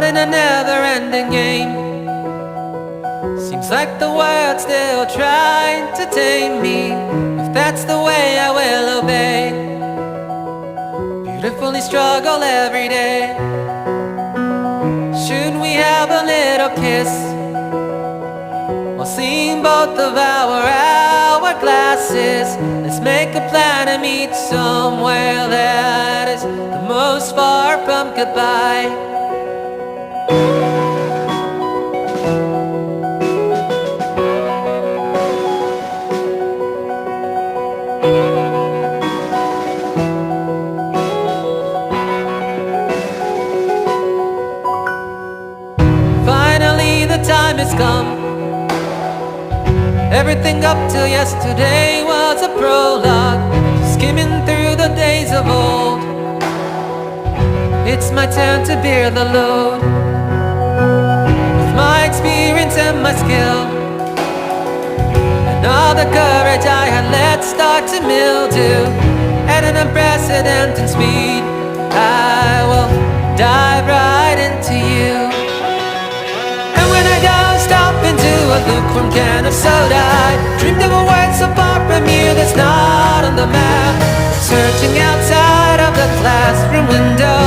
in a never-ending game. Seems like the world's still trying to tame me. If that's the way, I will obey. Beautifully struggle every day. Should we have a little kiss while seeing both of our hourglasses? Let's make a plan to meet somewhere that is the most far from goodbye. Finally the time has come. Everything up till yesterday was a prologue, skimming through the days of old. It's my turn to bear the load. With my experience and my skill, and all the courage I had let start to mildew, at an unprecedented speed, I will dive right into you. And when I dozed off into a lukewarm can of soda, I dreamed of a world so far from you that's not on the map, searching outside of the classroom window,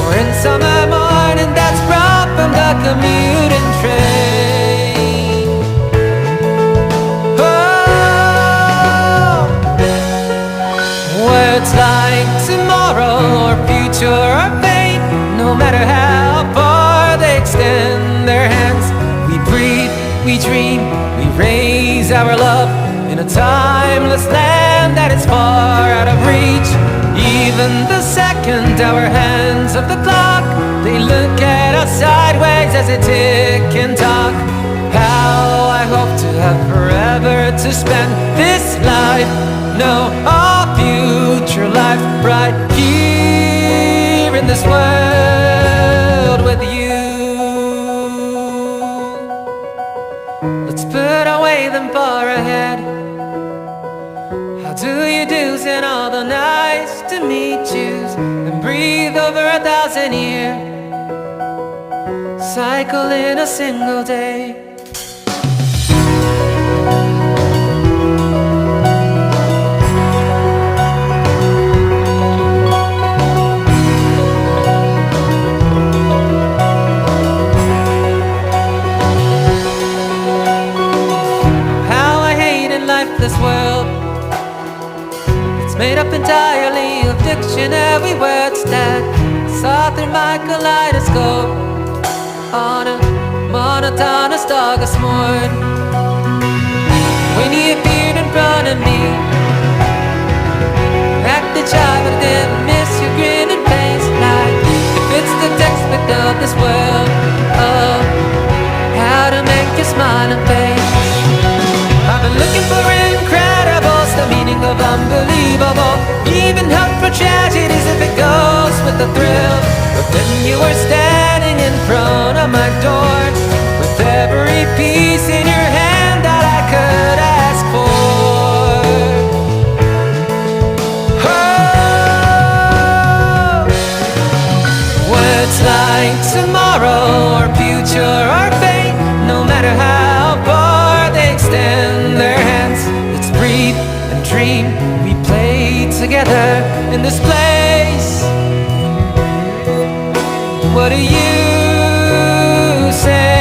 or in summer morning that's brought from the commuting train. Oh, words like tomorrow or future or fate, no matter how far they extend their hands, we breathe, we dream, we raise our love in a timeless land that is far out of reach. Even the second our hands of the clock, they look at us sideways as they tick and talk. How I hope to have forever to spend this life, no, our future life, right here in this world with you. Let's put away them far ahead. How do you do's and all the nice to meet yous, and breathe over 1,000 years, cycle in a single day. This world, it's made up entirely of dictionary words that saw through my kaleidoscope on a monotonous August morn. When he appeared in front of me, acted shy but I didn't miss your grin and face, like it fits the textbook of this world of how to make you smile and face. I've been looking for incredibles, the meaning of unbelievable, even hope for tragedies if it goes with the thrill. But then you were standing in front of my door, with every piece in your hand that I could ask for. Oh, words like tomorrow or future or fate, no matter how far they extend their hands, let's breathe and dream, we play together in this place. What do you say?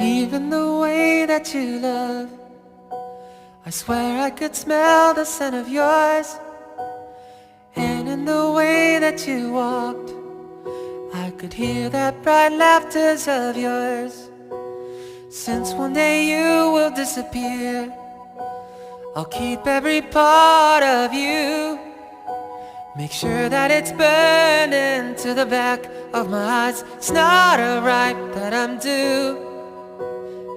Even the way that you love, I swear I could smell the scent of yours. And in the way that you walked, I could hear that bright laughters of yours. Since one day you will disappear, I'll keep every part of you. Make sure that it's burned into the back of my eyes. It's not a right that I'm due,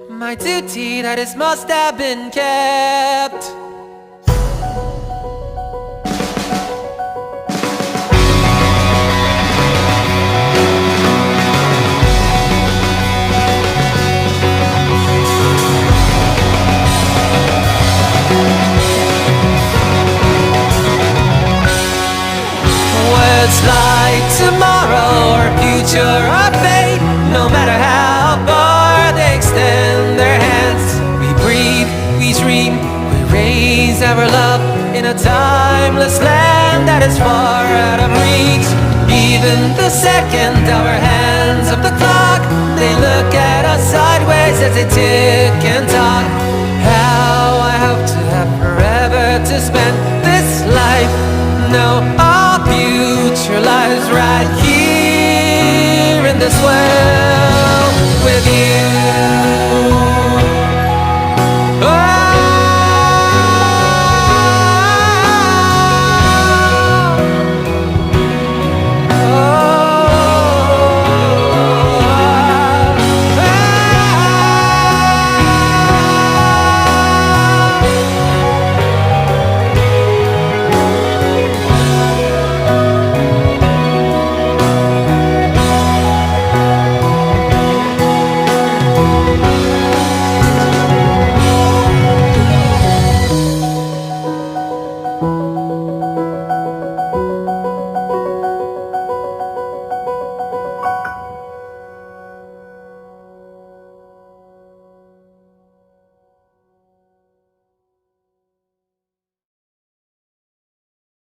my duty that is must have been kept. never love in a timeless land that is far out of reach. Even the second our hands of the clock, they look at us sideways as they tick and talk. How I hope to have forever to spend this life. No, our future lies right here in this way.